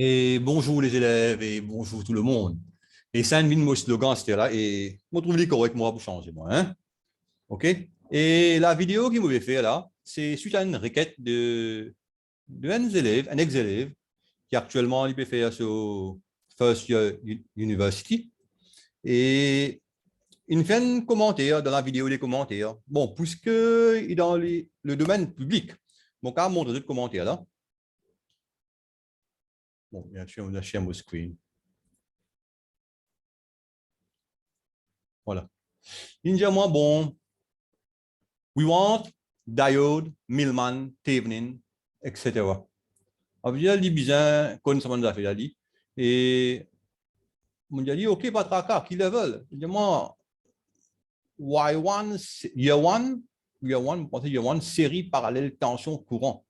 Et bonjour les élèves et bonjour tout le monde. Et ça, une de mon slogan, c'était là. Et je trouve les correct, moi, pour changer, moi. Hein? OK? Et la vidéo qu'il m'avait fait là, c'est suite à une requête de un ex-élève, qui actuellement, il peut faire sur First Year University. Et il fait un commentaire dans la vidéo des commentaires. Bon, puisque il est dans le domaine public, mon cas montre d'autres commentaires là. Bon, bien sûr, on a share mon screen. Voilà. Il dit à moi, bon, we want diode, Millman, Thevenin, etc. Alors, il dit bizarre, comme ça m'a fait ali. Et on dit, OK, pas de tracas, qui level? Il dit, moi, Y1, year one, série parallèle tension courant.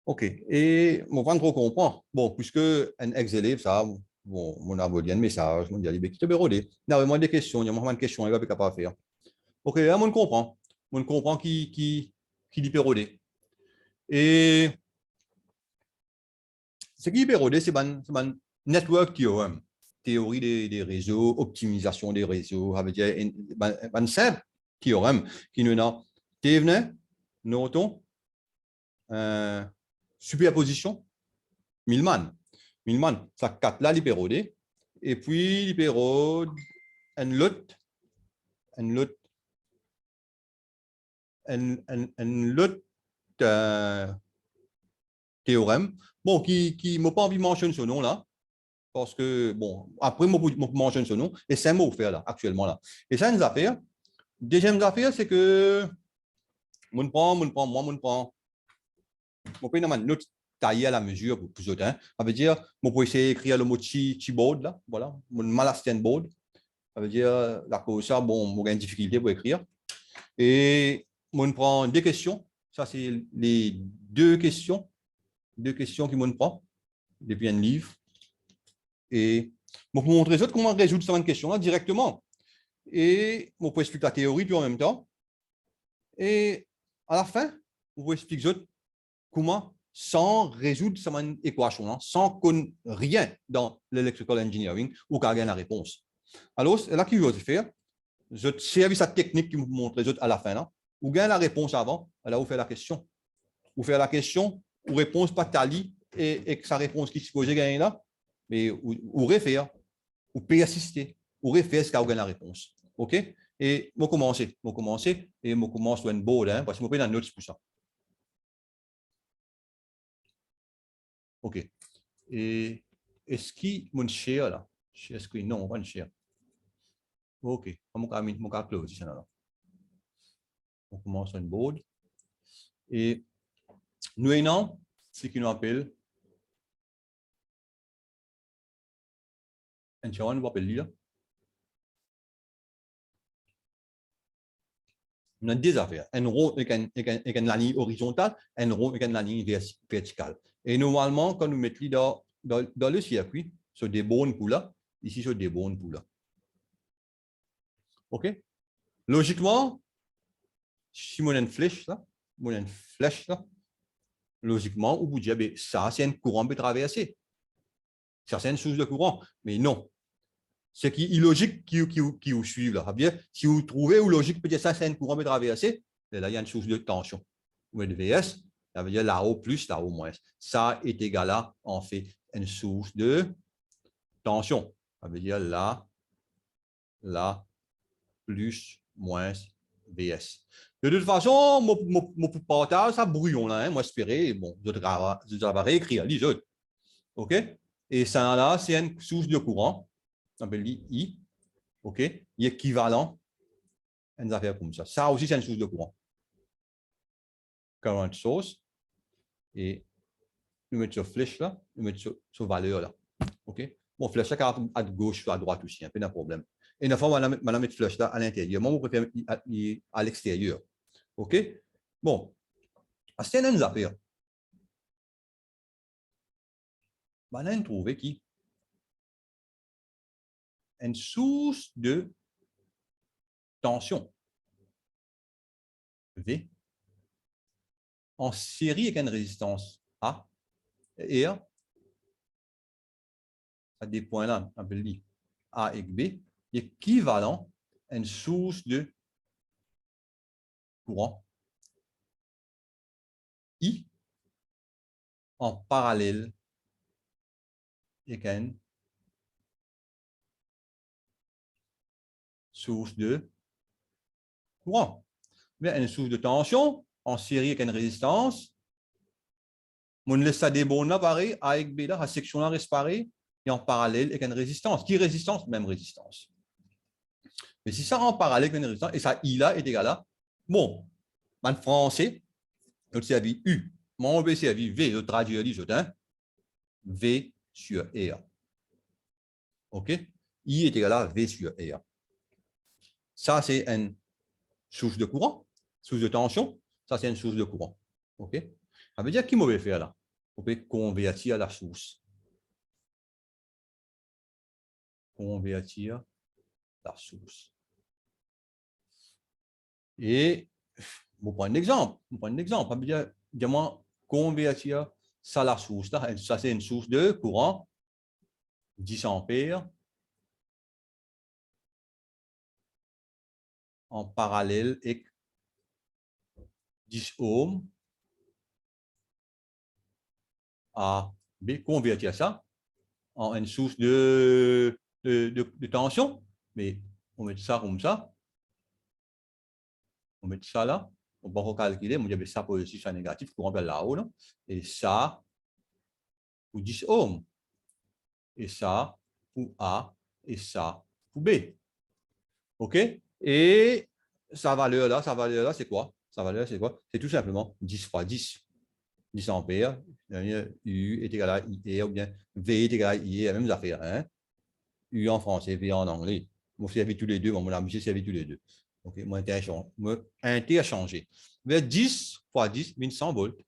OK. Et mon pas trop comprend. Bon, puisque un ex-élève, ça, bon, mon abonné un message, mon dit, qui te bérodé. Il y a vraiment des questions, il y a vraiment des questions, il va pas capable de faire. OK, là, on comprend. On comprend qui dit pérodé. Et ce qui est pérodé, c'est un network theorem, théorie des réseaux, optimisation des réseaux, ça veut dire un simple théorème qui nous a Thévenin, Norton, superposition, Millman. Millman, ça quatre là, l'hyperodé, et puis l'hypérode, un lot, un lot, un lot théorème, bon, qui m'a pas envie de mentionner ce nom-là, parce que, bon, après, moi, mentionne ce nom, et c'est un mot faire là, actuellement là. Et ça, une affaire. Deuxième affaire, c'est que, mon pays n'a note taillé à la mesure pour plus autant. Ça veut dire, mon peut essayer d'écrire le mot board là, voilà, mon malastien board. Ça veut dire, la cause ça, bon, mon une difficulté pour écrire. Et, on prend deux questions. Ça, c'est les deux questions qui m'ont prend depuis un livre. Et pour vous montrer comment résoudre cette question-là directement. Et on peut expliquer la théorie puis en même temps. Et à la fin, on peut expliquer comment, sans résoudre cette équation-là, sans qu'on rien dans l'electrical engineering, ou qu'on gagne la réponse. Alors, là, qui veut faire, je service à technique qui vous montre à la fin, là, ou gagne la réponse avant, là, vous faites la question. Vous faites la question, ou réponse pas tali, et que sa réponse qui se pose gagner là, mais ou refaire, ou persister, ou refaire ce qu'a gagné la réponse. OK? Et je commence, et je commence sur une board, hein, parce que je vais une note pour ça. OK. Et est-ce qu'il mon share là? Share screen, non, on va le share. OK. On va close ça là. On commence sur une board. Et nous ayons ce qui nous appelle un chat, on va appeler là. On a deux affaires. Un rond avec une ligne horizontale, un rond avec une ligne verticale. Et normalement, quand nous mettons dans le circuit, sur des bornes pour là, ici sur des bornes pour là. OK? Logiquement, si on a une flèche là, logiquement, on peut dire, ben, ça, c'est un courant qui peut traverser. Ça, c'est une source de courant. Mais non. Ce qui est illogique qui vous suit là. Bien, si vous trouvez où logique peut dire ça, c'est un courant qui peut traverser, là, il y a une source de tension. Ou de VS, ça veut dire là-haut plus, là-haut moins. Ça est égal à, en fait, une source de tension. Ça veut dire là, plus, moins, VS. De toute façon, mon partage, ça brouillon là, hein, moi espérer, bon, je vais réécrire, les autres. OK? Et ça là, c'est une source de courant, on appelle I, OK? Il est équivalent à une affaire comme ça. Ça aussi, c'est une source de courant. Current source, et nous mettons sur flèche là, nous mettons sur valeur là. OK? Bon, flèche là, à gauche, à droite aussi, un peu de problème. Et une fois, on va mettre flèche là à l'intérieur. Moi, je préfère à l'extérieur. OK? Bon, c'est une affaire. On a trouvé qui une source de tension V en série avec une résistance A et R à des points-là, on appelle dit A et B, équivalent à une source de courant I en parallèle avec une source de courant. Bien, une source de tension en série avec une résistance. On laisse ça des bornes là, pareil, A avec B là, la section là reste pareil, et en parallèle avec une résistance. Qui résistance? Même résistance. Mais si ça en parallèle avec une résistance, et ça I là est égal à, bon, en français, notre servi U, mon B servi V, le traduit dit, V sur R. OK? I est égal à V sur R. Ça, c'est une source de courant, source de tension. Ça, c'est une source de courant. OK? Ça veut dire qu'il mauvais faire là. On peut convertir la source. Convertir la source. Et, on prend un exemple. Ça veut dire, dis-moi, convertir ça la source. Là. Ça, c'est une source de courant 10 ampères en parallèle avec 10 ohms à B. Convertir ça en une source de tension. Mais on met ça comme ça. On met ça là. On va recalculer. On dit ça positif, ça négatif, courant vers là-haut. Là. Et ça pour 10 ohms. Et ça pour A. Et ça pour B. OK? Et sa valeur là, c'est quoi? Sa valeur, c'est quoi? C'est tout simplement 10 fois 10. 10 ampères. U est égal à I ou bien V est égal à I, la même affaire. Hein? U en français, V en anglais. Moi, servi tous les deux. Mon ami, j'ai servi tous les deux. OK? Moi, interchanger. Vers 10 fois 10, 1100 volts.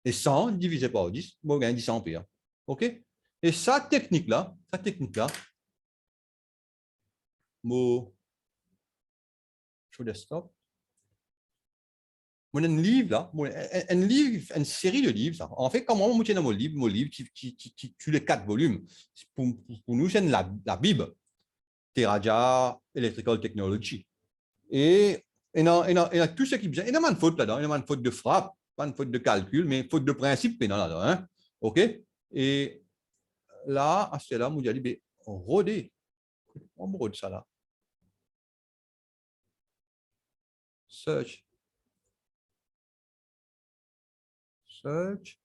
Et 100 divisé par 10, moi, je gagne 10 ampères. OK? Et sa technique-là, moi, je vais stop. Moi, un livre, là, une série de livres. Ça. En fait, comment on tient mon livre qui tue les 4 volumes. Pour nous, c'est la Bible. Teraja Electrical Technology. Et il y a tout ce qui vient. Il y a une faute là-dedans. Il y a une faute de frappe, pas une faute de calcul, mais une faute de principe là-dedans. Hein? OK? Et là, à ce là, on dit, rodez. On rôde ça là. Search. Search.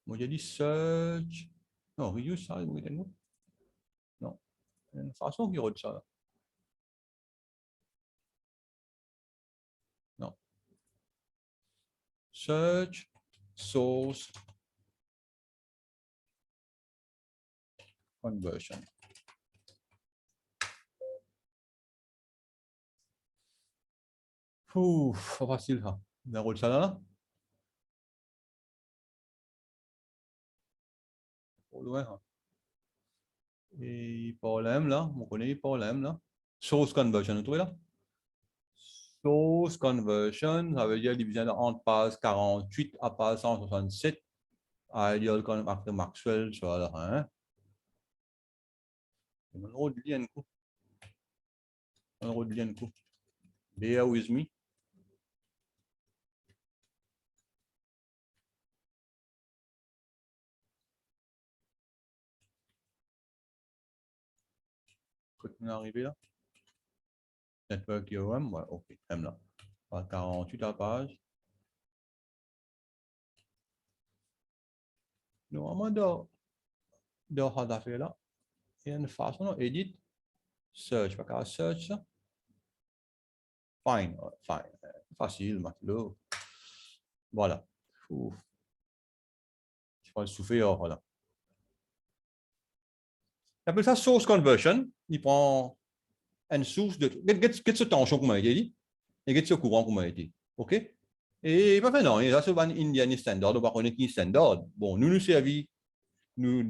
Moi, j'ai dit search. Non, reuse ça. Non. Il y a une façon qui rôde ça là. Non. Search. Source. Conversion. Ouf, pas facile ça. On rôde ça là. Au loin. Hein. Et problème là, on connaît les problèmes là. Source conversion, vous trouvez là? Source conversion, ça veut dire division entre page 48 à page 167. Ideal converter Maxwell, sur là. Hein? On roule bien coup. On roule bien coup. Bear with me. Quand on est arrivé là. Network theorem, ouais, ok, même là. 48 à page. Normalement, dans cette affaire là, il y a une façon d'éditer. Search, pas qu'à search. Fine, fine. Facile, maintenant. Voilà. Ouf. Je vais le souffler, voilà. Il appelle ça source conversion. Il prend une source de. Qu'est-ce que tension comme il dit? Et qu'est-ce que courant comme il dit? OK? Et pas fait non, il y a ce ban Indian standard, on va connaître qui standard. Bon, nous servis, nous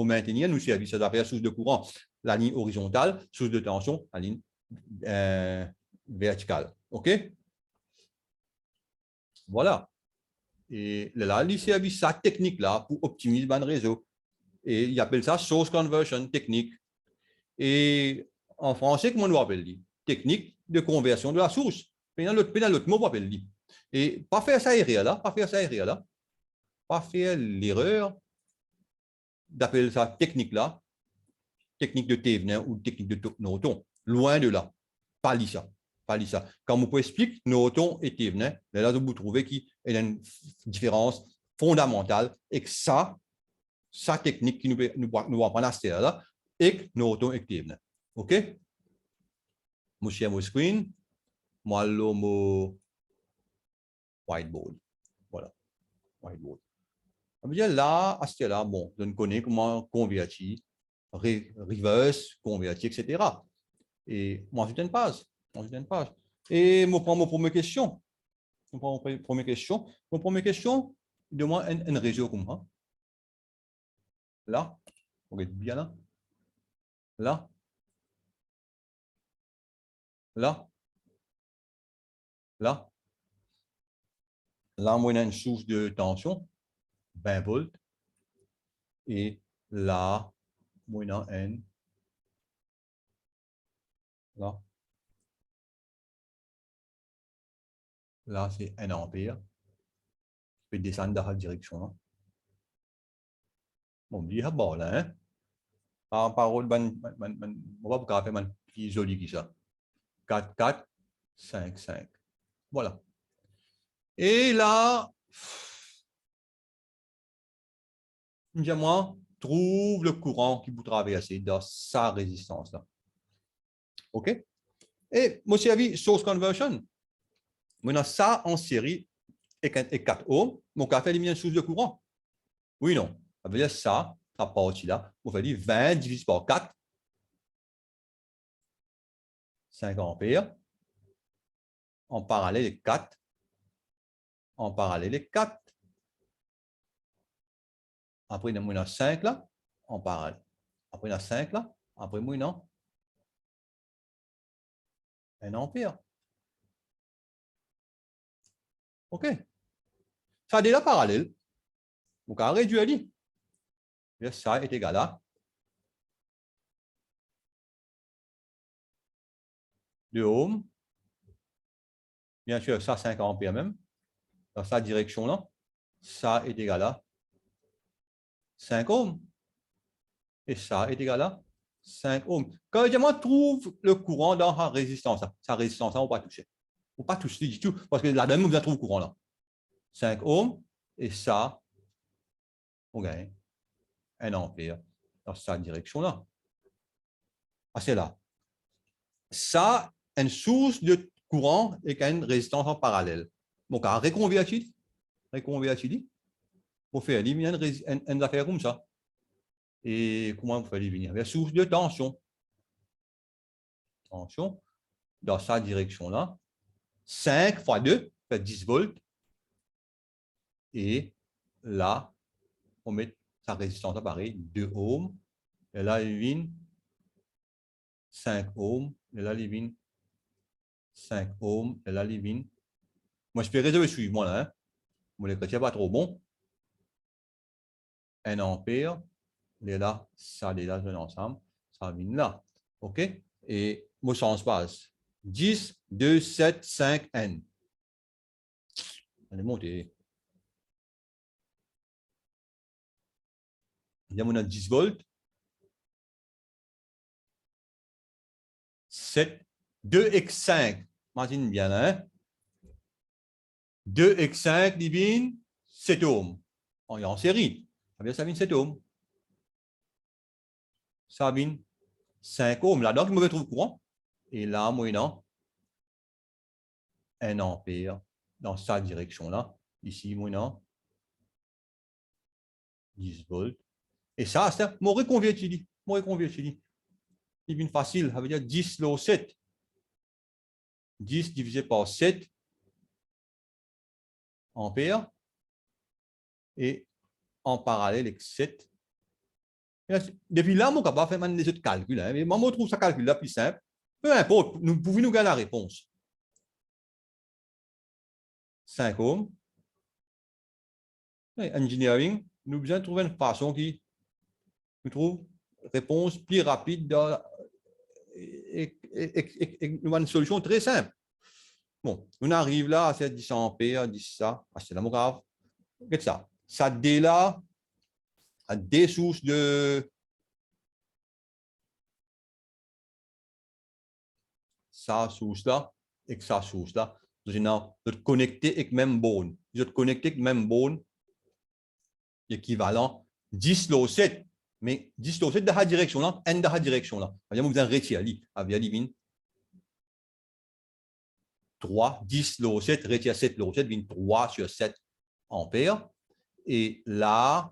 maintenir, nous servis ça faire source de courant, la ligne horizontale, source de tension, la ligne verticale. OK? Voilà. Et là, il servi sa technique là pour optimiser le réseau. Et ils appellent ça source conversion technique. Et en français, comment on appelle? Technique de conversion de la source. Puis dans l'autre mot, on appelle. Et pas faire ça erreur là, pas faire ça erreur là, pas faire l'erreur d'appeler ça technique là, technique de Thévenin ou technique de Norton. Loin de là. Pas lire ça. Pas lire ça. Quand vous expliquer Norton et Thévenin, là, vous trouvez qu'il y a une différence fondamentale et que ça, sa technique qui nous apprend à faire là, et que Norton et Thévenin. OK? Moi, je suis mon screen. Moi, mon whiteboard. Voilà. Whiteboard. Ça veut dire là, à ce là, bon, je ne connais comment convertir, reverse, convertir, etc. Et moi, je une page. Moi, je une page. Et je prends ma première question. Je prends ma première question. Ma première question, demande un réseau comme ça. Là, vous regardez bien là. Là. Là. Là. Là, moi, on a une source de tension, 20 volts. Et là, moi, on a un. Là. Là, c'est 1 ampère. Je peux descendre dans la direction là. Bon, dit bon là, hein. Par parole, on va pas faire un plus joli que ça. 4, 4, 5, 5. Voilà. Et là, moi, trouve le courant qui vous traverse dans sa résistance là. OK? Et moi, j'ai source conversion. Maintenant, ça en série et 4 ohms, mon café élimine une source de courant. Oui, non. Ça veut dire ça, à partir là, on va dire 20 divisé par 4, 5 ampères. En parallèle, les 4. En parallèle, les 4. Après, il y a 5 là, en parallèle. Après, il y a 5 là. Après, il y a 1 ampère. OK. Ça a déjà parallèle. Donc, on réduit à lui. Ça est égal à 2 ohms. Bien sûr, ça, 5 ampères même. Dans sa direction là, ça est égal à 5 ohms. Et ça est égal à 5 ohms. Quand je trouve le courant dans sa résistance, on ne va pas toucher. On ne va pas toucher du tout, parce que là-dedans, on trouve le courant là. 5 ohms, et ça, on gagne 1 ampère dans sa direction là. Ah, c'est là. Ça, une source de courant et une résistance en parallèle. Donc, à reconvertir, pour faire éliminer une affaire comme ça. Et comment on fait éliminer? La source de tension. Tension, dans sa direction là. 5 fois 2 fait 10 volts. Et là, on met sa résistance à pareil, 2 ohms. Et là, il vient 5 ohms. Et là, il vient 5 ohms. Et là, il vient. Moi, je peux résoudre suivre moi là. Hein? Mon écriture n'est pas trop bon. 1 ampère. Et là, ça est là, ensemble. Ça vient là. OK? Et moi, ça se passe. 10, 2, 7, 5, N. On est monté. Il y a 10 volts. 7, 2x5. Imagine bien, hein? 2x5 divine 7 ohms. On est en série. Ça vient 7 ohms. Ça vient 5 ohms. Là-dedans, je me retrouve courant. Et là, moyennant 1 ampère dans sa direction-là. Ici, moyennant 10 volts. Et ça, c'est mon reconverti. Il vient facile. Ça veut dire 10 log 7. 10 divisé par 7 ampères. Et en parallèle avec 7. Depuis là, je suis capable de faire des autres calculs. Hein. Mais moi, je trouve ça calcul là plus simple. Peu importe, nous pouvons nous gagner la réponse. 5 ohms. Et engineering, nous devons trouver une façon qui je trouve réponse plus rapide et une solution très simple. Bon, on arrive là à cette 10 ampères, 10 ça, c'est la grave. Regarde ça. Ça D là a des sources de ça source là et ça source là. Donc, je connecté avec même borne. Je connecté avec même borne équivalent 10 lo 7. Mais 10 lo 7 dans la direction là, n dans la direction là. Vous avez retirer, avec limite 3, 10 lo 7, retire 7 lo 7, 3 sur 7 ampères. Et là,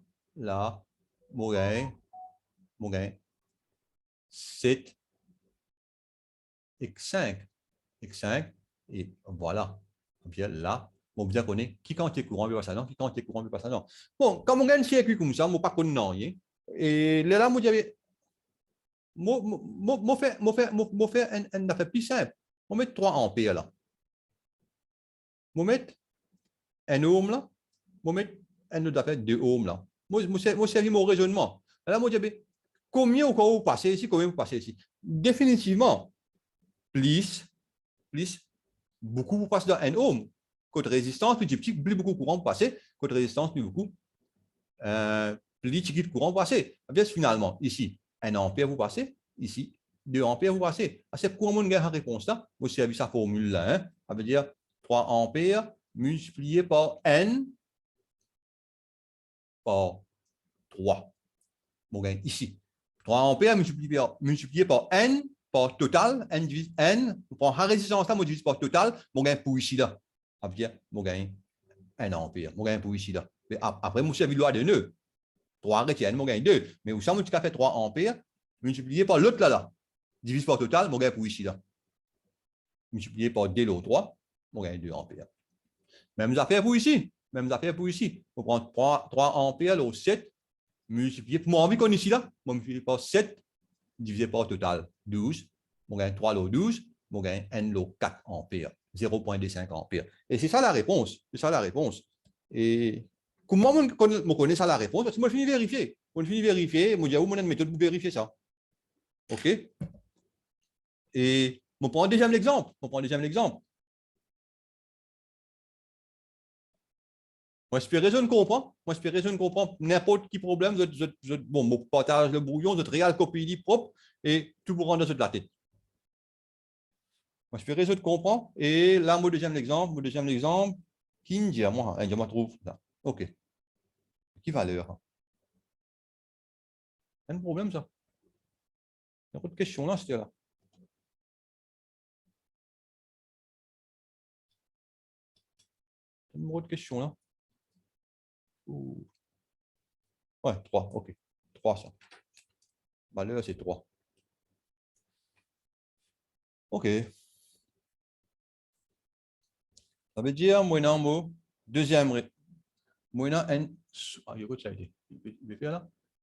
mon gain, 7 x5, et voilà. Bien là, on bien connaît qui quand est courant, pas ça non, qui quand est courant, pas ça non. Bon, quand on gagne un circuit comme ça, on pas connaît rien. Et là, moi, j'avais, moi fait un affaire plus simple. On met 3 ampères là. On met un ohm là. On met un autre affaire 2 ohms là. Moi, c'est mon raisonnement. Là, moi, j'avais combien vous passez ici, combien vous passez ici. Définitivement, plus, beaucoup vous passez dans un ohm. Côté résistance, plus petit, plus beaucoup courant vous passez. Côté résistance, plus beaucoup, plus petit courant vous passez. Bien, finalement, ici, 1 ampère vous passez. Ici, 2 ampères vous passez. C'est pour mon gars, réponse là. Vous servez sa formule là. Hein? Ça veut dire 3 ampères multiplié par N par 3. Mon gain ici. 3 ampères multiplié par N par total. N divise N. On prend la résistance là, on divise par total. Mon gain pour ici là. Ça veut dire mon gain 1 ampère. Mon gain pour ici là. Mais après, mon servi loi de nœud. 3 retiennent, mon gain 2. Mais où ça, mon fait 3 ampères multiplié par l'autre là. Divise par total, mon gain pour ici là. Multiplié par D l'autre 3, mon gain 2 ampères. Même affaire pour ici. On prend 3 ampères au 7 multiplié. Pour moi, envie qu'on est ici là, on multiplie par 7 divisé par total 12. On gagne 3 lots 12. On gagne 1 lot 4 ampères. 0,25 ampères. Et c'est ça la réponse. Et comment on connaît ça la réponse? Parce que moi, je finis vérifier. On finit vérifier. Moi, je dis, où mon méthode pour vérifier ça? OK? Et on prend un deuxième exemple. Moi, j'espère que je ne comprends n'importe qui problème. Bon, je partage le brouillon, je réal copie propre et tout pour rendre de la tête. Moi, j'espère que je comprends. Et là, mon deuxième exemple, qui me dit à moi, je me trouve là. OK. Qui valeur? Un problème, ça. Il y a autre question là, c'était là. Un numéro de question là. Ouais, 3, OK. 3, ça. Valeur, c'est 3. OK. Ça veut dire, moi, un mot, deuxième, moi,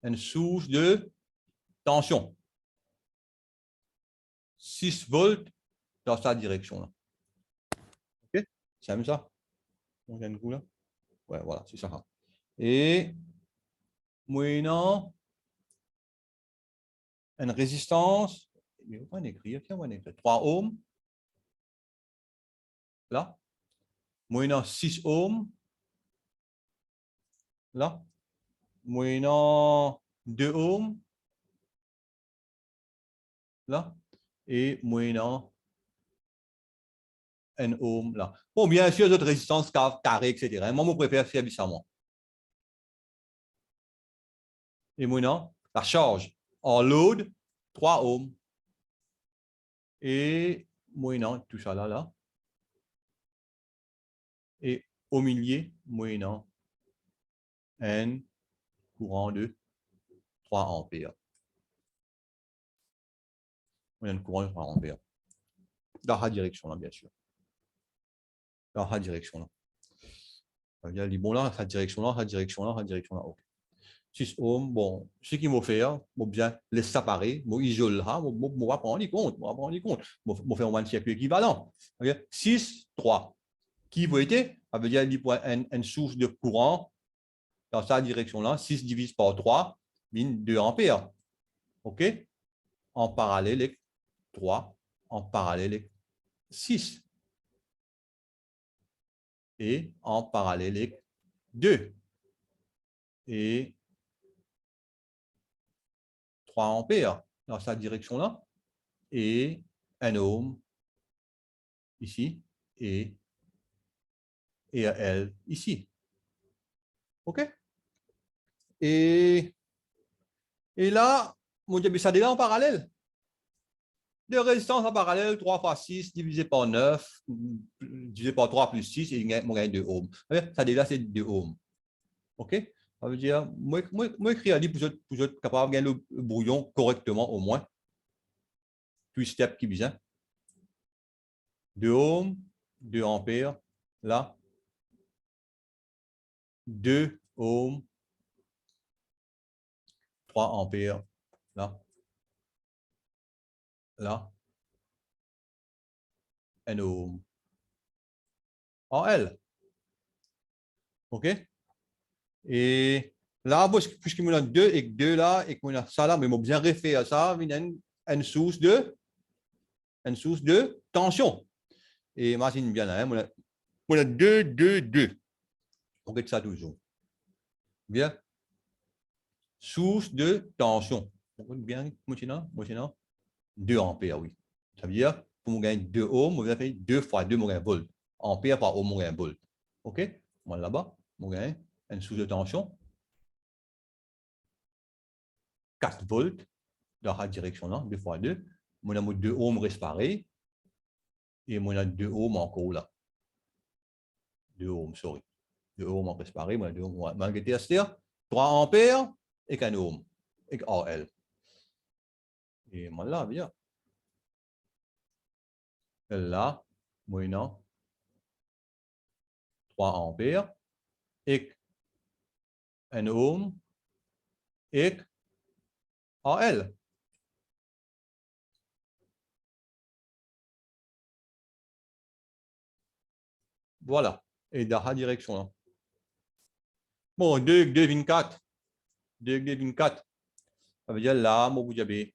une source de tension. 6 volts dans sa direction. Là. OK? C'est même ça? On vient de coup là? Ouais, voilà, c'est ça. Et moyennant une résistance, on va écrire, 3 ohms. Là. Moyennant 6 ohms. Là. Moyennant 2 ohms. Là. Et moyennant 1 ohm là. Bon, bien sûr, d'autres résistances carrées, etc. Moi, je préfère faire ça, moi. Et maintenant, la charge en load, 3 ohms. Et moyennant tout ça là. Et au milieu, moyennant un courant de 3 ampères. Moyennant courant de 3 ampères. Dans la direction là, bien sûr. Dans la direction là. Il y a les bons là, la direction là, OK. 6 ohms, bon, ce qu'il m'a fait, moi bien les séparer, moi isole là, moi va prendre compte, moi faire un circuit équivalent. 6, 3. Qui veut être, ça veut dire une source de courant dans sa direction là, 6 divisé par 3, 2 ampères. OK? En parallèle avec 3, en parallèle avec 6. Et en parallèle avec 2. Et 3 ampères dans cette direction-là. Et 1 ohm ici. Et L ici. OK? Et là, mon diable, ça déjà en parallèle. De résistance en parallèle, 3 fois 6 divisé par 9, divisé par 3 plus 6, et on gagne 2 ohms. Ça déjà, c'est 2 ohms. OK? Ça veut dire, moi, écris à dire pour être capable de gagner le brouillon correctement au moins. Puis step qui vient. 2 ohms, 2 ampères, là. 2 ohms, 3 ampères, là. Là. 1 ohm. En L. OK? Et là, puisqu'il me a 2 et 2 là, et qu'on a ça là, mais il m'a bien référé à ça, il y a une source de tension. Et imagine bien là, on a 2, 2, 2. On regarde ça toujours. Bien. Source de tension. On regarde bien, maintenant. 2 ampères, oui. Ça veut dire, pour gagner 2 ohms, on va faire 2 fois 2 volts. Ampère par ohm, volt. OK? Moi là-bas, on gagne une source de tension. 4 volts dans la direction là, 2 fois 2. On a 2 ohms respirés. Et on a 2 ohms encore là. 2 ohms, sorry. 2 ohms en respiré, on a 2 ohms. Malgré ça, 3 ampères et 1 ohm. Et AL. Et voilà, bien. Là, maintenant, 3 ampères et 1 ohm et AL. Voilà. Et dans la direction là. Bon, 2, 2, 24. 2, 2, 24. Ça veut dire là, vous avez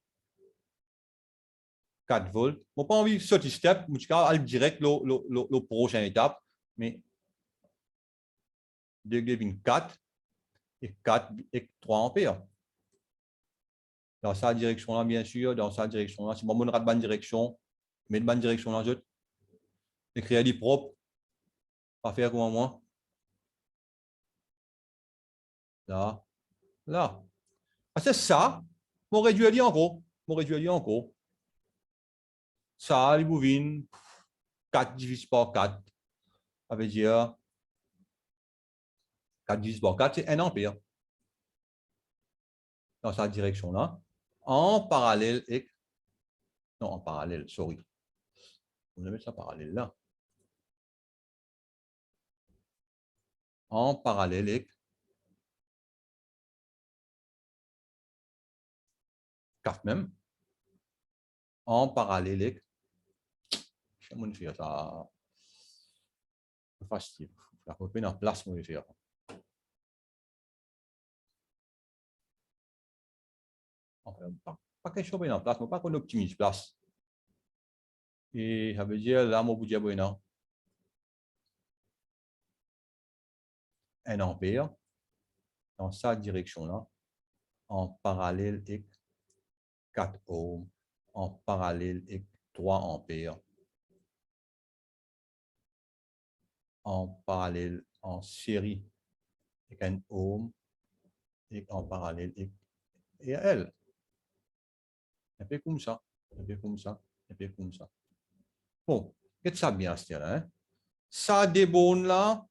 4 volts. Je n'ai pas envie de sortir step, je vais aller direct la prochaine étape. Mais 2,4 et 4 et 3 ampères. Dans sa direction là, bien sûr, dans sa direction là. Si on a de bonne direction, mais de bonne direction là, je écrire des propres, pas faire comme moi. Là, là. C'est ça, mon réduit à encore. Mon réduit à encore. Ça, les bouvines, 4 divisé par 4. Ça veut dire 4 divisé par 4, c'est 1 ampère. Dans sa direction là. En parallèle avec. Non, en parallèle, sorry. On va mettre ça parallèle là. En parallèle avec 4 même. En parallèle avec. Comment faire ça? C'est facile. Il faut mettre en place pour le faire. Enfin, pas quelque chose en place, mais pas qu'on optimise place. Et ça veut dire là, mon budget, bon, 1 ampère dans sa direction là, en parallèle avec 4 ohms, en parallèle avec 3 ampères, en parallèle, en série avec 1 ohm, et en parallèle avec L. Un peu comme ça, un peu comme ça, un peu comme ça. Bon, qu'est-ce que ça bien, c'est là, hein? Ça débonne là,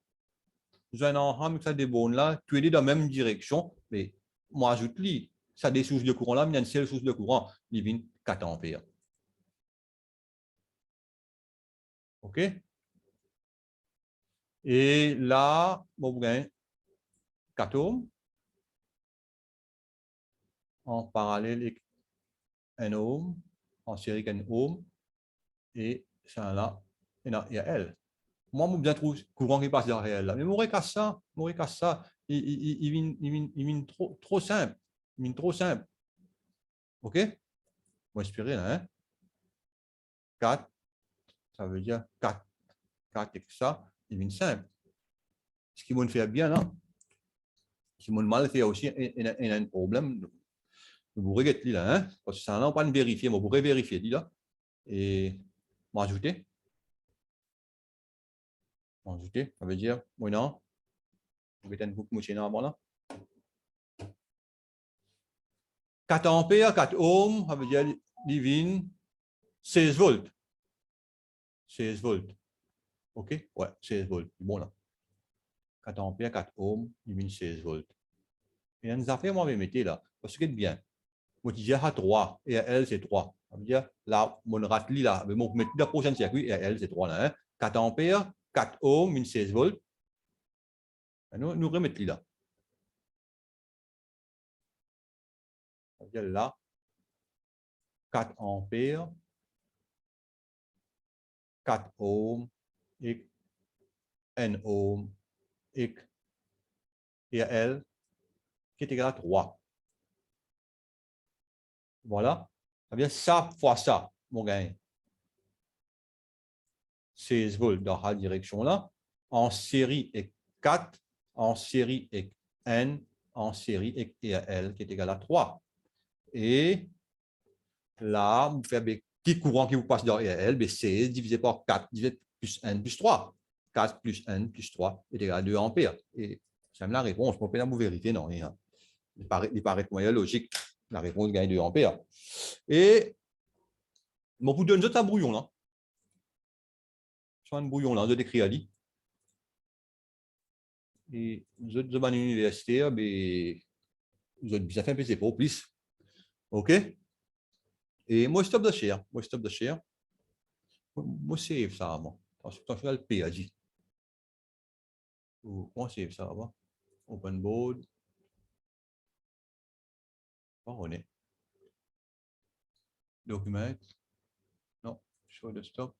j'ai un ensemble ça débonne là, tu es dans la même direction, mais moi ajoute li, ça des sources de courant là, mais il y a une seule source de courant, il vient 4 ampères. OK? Et là, bon, vous gagnez 4 ohms en parallèle avec 1 ohm, en série avec 1 ohm, et ça là, il y a L. Moi, je bien trouve courant qui passe derrière L. Mais mon ça, il vient trop simple. Mine trop simple. OK? On va inspirer là. Hein? 4, ça veut dire 4. 4 et ça, c'est mine simple. Ce qui me fait bien là, ce qui me mal fait aussi, il y a un problème. Vous regardez là, hein? Parce que ça n'a pas de vérifier, mais vous pourrez vérifier là. Et m'ajouter. M'ajouter, ça veut dire, moi non. Vous mettez un boucle mouché là. 4 ampères, 4 ohms, ça veut dire divine 16 volts. 16 volts. OK? Ouais, 16 volts. Bon là. 4 ampères, 4 ohms, divine 16 volts. Et une affaire, moi, je vais mettre là. Parce que c'est bien. Moi, je dis à 3 et à L, c'est 3. Ça veut dire, là, mon ratli là, mais mon mettre la prochaine circuit et à L, c'est 3 là. Hein? 4 ampères, 4 ohms, une 16 volts. Nous remettons là. Ça veut dire là, 4 ampères, 4 ohms, et N ohms, et à L, qui est égal à 3. Voilà. Ça veut dire ça fois ça, mon gain. 16 volts dans la direction là. En série avec 4, en série avec N, en série avec L qui est égal à 3. Et là, vous faites un petit courant qui vous passe dans L, 16 divisé par 4 divisé plus N plus 3. 4 plus N plus 3 est égal à 2 ampères. Et c'est la réponse. On peut pas vous vérifier, non. Il paraît moyen logique. La réponse gagne 2 ampères. Et bon, vous donne un brouillon là. Un brouillon là, de décrit à lui. Et vous êtes à l'université, mais vous êtes bien fait un peu pour plus. OK? Et moi, stop de share. Moi, stop de share. Moi, save ça, moi. Parce que je fais le P, a dit. Moi, save ça, va. Open board. On est. Document. Non, show the stop.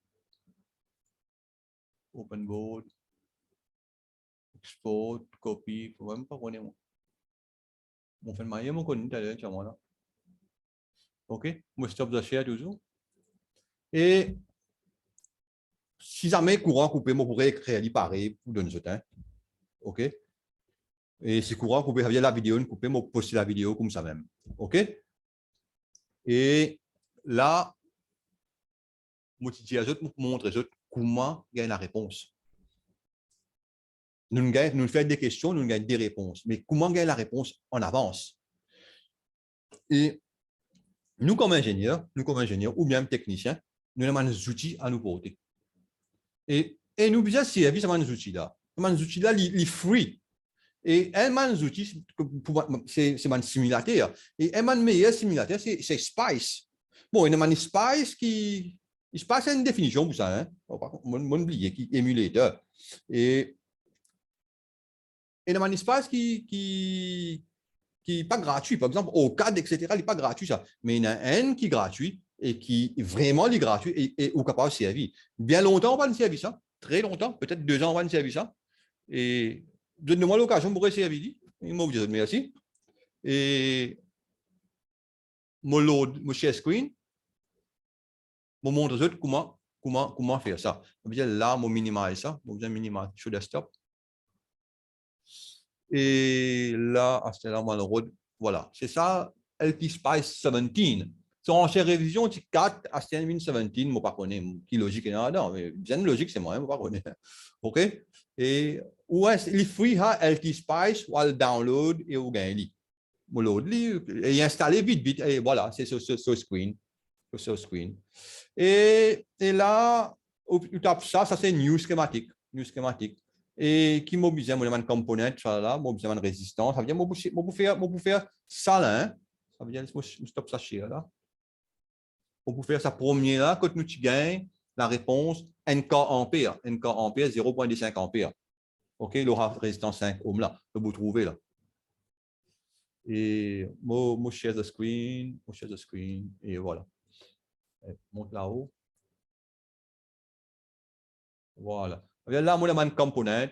Open board. Export, copy. Faut même pas connaître. On fait le maillot, mon connu, t'as l'air, là. OK? Moi, stop de share toujours. Et si jamais courant coupé, moi, pourrais écrire pareil pour donner ce temps. OK? Et si courant coupé, ça veut dire la vidéo, coupé, moi, poster la vidéo comme ça même. OK? Et là, moi, je vous montre comment gagner la réponse. Nous faisons des questions, nous gagnons des réponses. Mais comment gagner la réponse en avance? Et nous, comme ingénieurs, ou même techniciens, nous avons des outils à nous porter. Et nous besoin de servir ces outils-là. Ces outils-là, ils free. Et un outil, c'est un simulateur. Et un meilleur simulateur, c'est Spice. Bon, il y a un Spice qui. Spice a une définition pour ça. Hein? On oublie, qui est émulateur. Et il y a un Spice qui n'est pas gratuit. Par exemple, au CAD, etc., il n'est pas gratuit, ça. Mais il y en a un qui est gratuit et qui vraiment est gratuit et est capable de servir. Bien longtemps, on va le servir ça. Très longtemps, peut-être 2 ans, on va le servir ça. Et donnez-moi l'occasion pour essayer à vidi. Il m'a dit merci. Et mon load, mon share screen, mon montre comment faire ça. Là, mon minimize ça. Mon minimize sur desktop. Et là, c'est là, mon road. Voilà. C'est ça, LT Spice 17. Sur enchère révision, tu 4 à 17, moi, pas connais. Qui logique, non, mais bien logique, c'est moi, moi, pas connais. OK? Et ouais, il free ha LT Spice, ou le download et ou gagne. Mon load, et installer vite, et voilà, c'est sur screen. Sur screen. Et là, tu tapes ça, c'est new schématique. Et qui mobilise mon component, ça là, mobilise une résistance. Ça veut dire, moi, faire ça là, hein. Ça veut dire, je stoppe ça chez là. Pour faire ça premier là, quand nous tu gagnes la réponse NK ampère. NK ampère, 0,25 ampères. OK, l'aura résistance 5 ohms là, vous trouvez là. Et moi, share the screen, et voilà. Monte là-haut. Voilà. Là, moi, j'ai un component.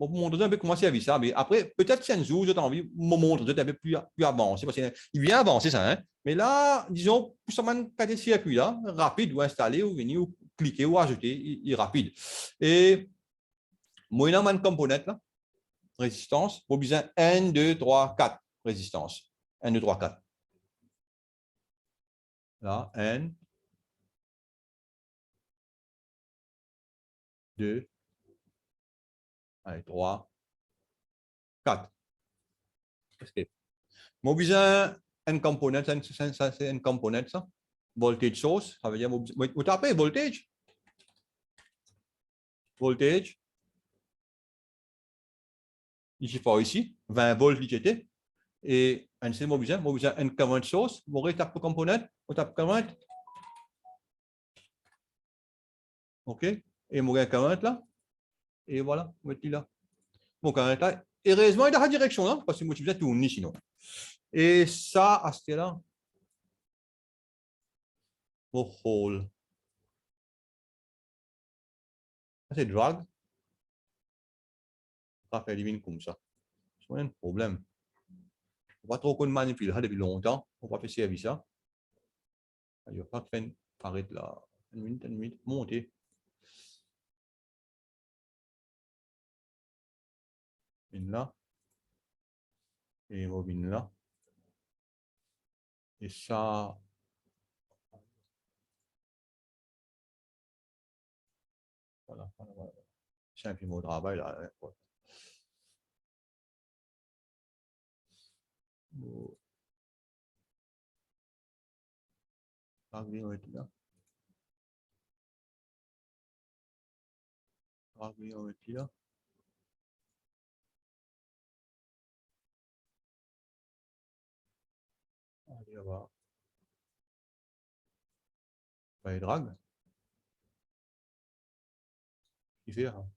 pour vous montrer un peu comment c'est ça. Mais après, peut-être qu'un jour, j'ai envie de me montrer un peu plus avancé. Parce qu'il vient avancer ça. Hein? Mais là, disons, pour ce circuit là, rapide, ou installer, ou venir, ou cliquer, ou ajouter, il est rapide. Et moi, il y a un component là, résistance, pour besoin 1, 2, 3, 4 résistance. 1, 2, 3, 4. Là, 1, 2, 3, 4. Escape. Moi, besoin un component, ça c'est un component, ça. Voltage source, ça veut dire, vous tapez voltage. Voltage. Ici, ici, 20 volts, l'IGT. Et c'est mon besoin un current source. Vous tapez le component, vous tapez current. OK. Et mon current là. Et voilà, vous mettez là. Mon current là. Et heureusement, il a la direction là, parce que moi, je vais tourner sinon. Et ça, à ce là, au hall. C'est drag. Ça fait des comme ça. C'est un problème. On va trop qu'on manipule depuis longtemps. On va faire servir ça. Il n'y a pas de fin. Arrête là. Une minute, monter. Une là. Et une là. Et ça. Voilà. C'est un peu mon travail là. Ragler on est là. Ragler on est là. Allez, on va. Bah, il drague. Il fait. Hein.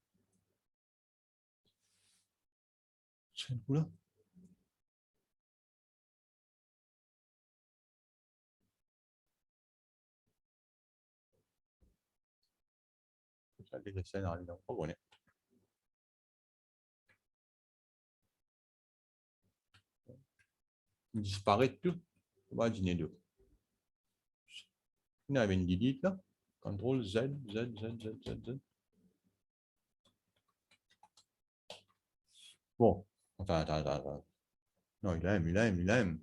C'est un coup là. Ça les scénarios. Donc, on est. Il disparaît tout. On va dîner deux. Il y avait une delete là. CTRL Z, Z, Z, Z, Z, Z. Bon. Attends. Non, il aime.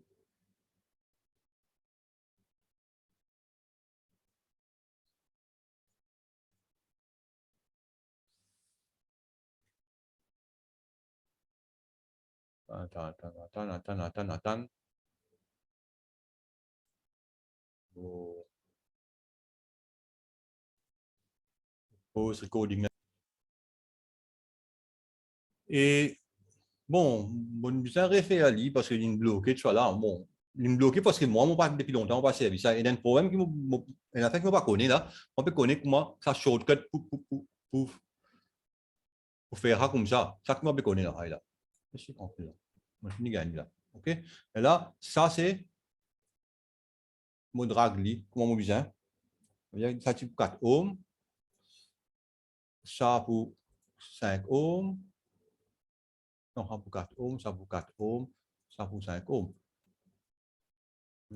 Attends. Pause recording. Et bon, je suis référé à lui parce qu'il est bloqué, tu vois là. Bon, il est bloqué parce que moi, je pas depuis longtemps, on va servir ça. Et il y a un problème qui m'a fait que je ne pas connais là. On peut connaître comment ça shortcut pour faire ça comme ça. Ça que moi, je connais là. Là. Je suis compris là. Moi, je suis gagné là. OK? Et là, ça, c'est mon drag li, comment mon besoin. Ça, c'est pour 4 ohms. Ça pour 5 ohms. Non, ça pour 4 ohms, ça pour 4 ohms, ça pour 5 ohms.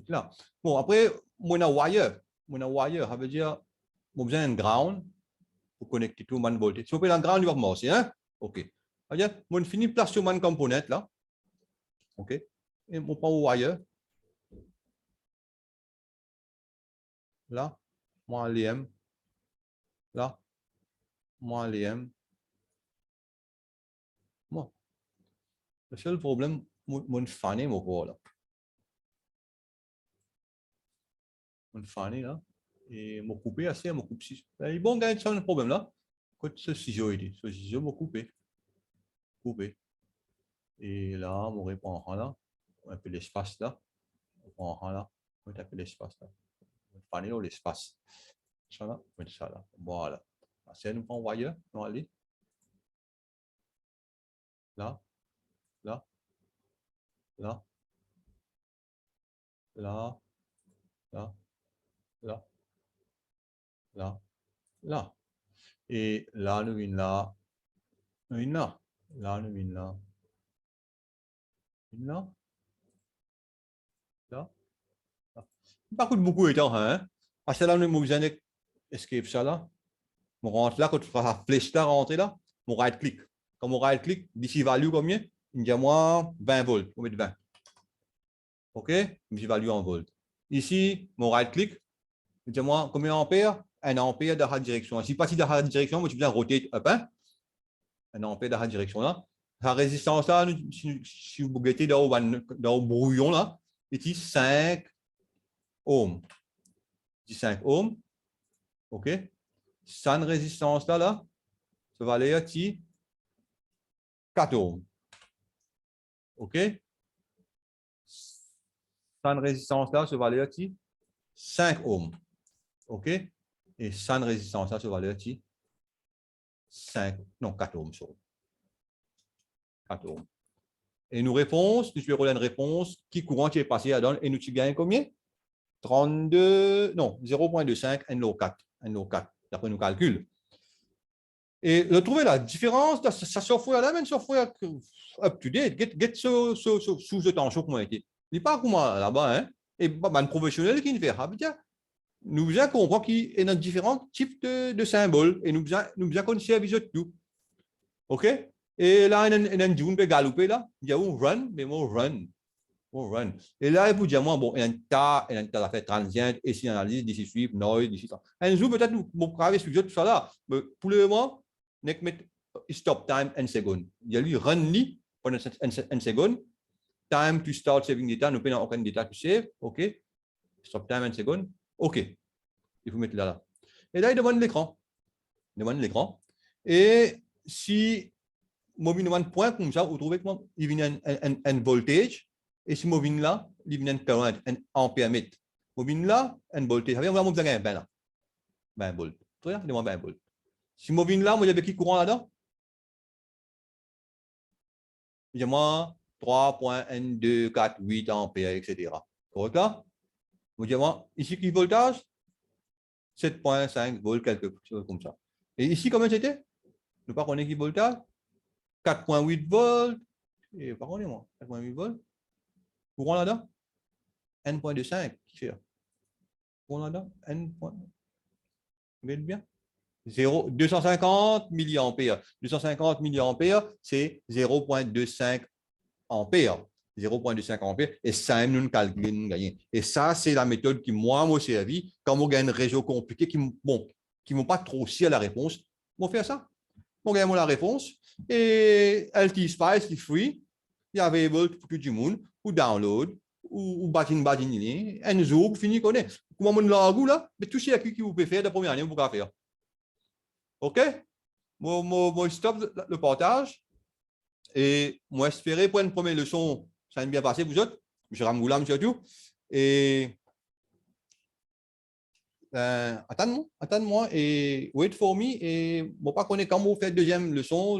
Là. Bon, après, mon wire. Mon wire, ça veut dire, mon besoin d'un ground pour connecter tout mon voltage. Si on peut un ground, il va commencer, hein? OK. C'est-à-dire, mon fini place sur mon component là. OK. Et mon prend wire. Là, mon LM. Là, mon LM. Bon. Le seul problème, mon fané, mon quoi là. Mon fané là. Et mon coupé assez, mon coupe 6. Et bon, gars, c'est un problème là. Quand ce ciseau est dit, ce ciseau m'a coupé. Et là, on répond là. Un peu l'espace là. On prend là. On tape l'espace là. On prend là l'espace. Ça là, on met ça là. Voilà. C'est un point wire. On va aller. Là, là, là, là, là, là, là, là. Et là, nous venons là. Nous venons là. Là, on vient là. Là. Là. Pas coûte beaucoup de temps, hein? Parce que là, on a besoin d'escape ça là. On rentre là, quand tu fais la flèche là, rentrer là, on right-click. Comme on right-click, d'ici value combien? Il y a moins 20 volts. On met 20. OK? D'ici value en volts. Ici, mon right-click, il y a moins combien d'ampères? 1 ampère dans la direction. Si pas dans la direction, moi, tu viens rotate up, hein? 1 ampère dans la direction là. La résistance là, si vous mettez dans le brouillon là, c'est 5 ohms. 5 ohms. OK? Sans résistance là, ça va aller à 4 ohms. OK? Sans résistance là, ça va aller à 5 ohms. OK? Et sans résistance là, ça va aller à 4 ohms. 4 ohms. Et nous réponse, nous avons une réponse qui courant qui est passé à donner et nous tu gagnes combien? 32, non, 0.25 NO4, d'après nos calculs. Et de trouver la différence de ce software-là, même software up-to-date, get sous le tension comment il n'est pas comme là-bas, hein? Et un professionnel qui ne fait pas, nous bien comprendre qu'il y a différents types de symboles et nous bien connaître tout. OK? Et là, il y a un jour, galoper là, il y a un run, mais mon run. Run. Et là, il vous dire, moi, bon, il y a un tas d'affaires transientes, et si analyse, d'ici sweep, noise, d'ici ça. Un jour, peut-être, mon travail sur tout ça là, mais pour le moment, on met stop time 1 seconde. Il y a lui run li pendant 1 seconde. Time to start saving data, nous prenons aucun data to save. OK. Stop time 1 seconde. OK. Il faut mettre là. Et là, il demande l'écran. Et si moi, je demande point comme ça, vous trouvez comment il vient un voltage. Et si je viens là, il vient un current, un ampère-mètre. Je viens là, un voltage. Ça veut dire que je vais 20 là. 20 volts. Très bien, je 20 volts. Si je viens là, moi, j'ai qui courant là-dedans? J'ai moi 3.1248 ampères, etc. Correct là? Vous dites moi, ici, qui voltage? 7.5 volts, quelque chose comme ça. Et ici, combien c'était? Ne pas connaître qui voltage? 4.8 volts. Et pas connaître moi. 4.8 volts. Courant là-dedans? N.25. Qui fait? Courant là-dedans? N. Vous voyez bien? 250 milliampères. 250 milliampères, c'est 0.25 ampères. 0.25 ampères. Et ça, nous calculons, gagner. Et ça, c'est la méthode qui, moi, m'a servi quand on gagne un réseau compliqué qui ne vont pas trop aussi à la réponse. On fait ça. On gagne la réponse. Et LT Spice, c'est free. Il y avait pour tout le monde, ou download, ou badin, un jour, vous finissez connaître. Comment on l'a là, mais tout ce qui vous peut faire de première année, vous pouvez faire. OK? Moi, stop le partage. Et moi, espérer pour une première leçon, ça a bien passé, vous autres. M. Ramgoulam, surtout. Et attends-moi et wait for me. Et moi, pas connaître quand vous faites deuxième leçon,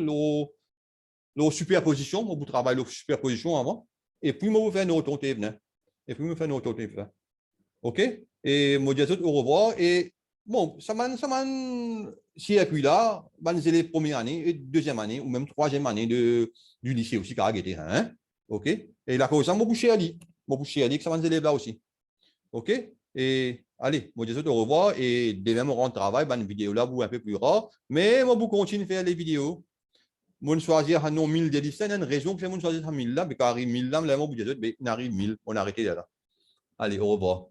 la superposition. Moi, vous travaillez la superposition avant. Et puis, moi, vous faites une autre thème. Et puis, moi, vous faites une autre thème. OK? Et moi, je dis au revoir. Et bon, ça m'a circuit là, c'est les premières années, deuxième année, ou même troisième année du lycée aussi, car hein? OK? Et la cause, ça m'a bouché à lui. Que ça m'a élèves là aussi. OK? Et allez, moi, je dis au revoir. Et demain, on rentre travail, une vidéo là, un peu plus rare. Mais moi, je continue à faire les vidéos. Moi, choisir un nom 1000 de lycée, il y a une raison que je choisir 1000 là, mais quand arrive 1000 là, moi, je dis, on arrive 1000, on arrête là. Allez, au revoir.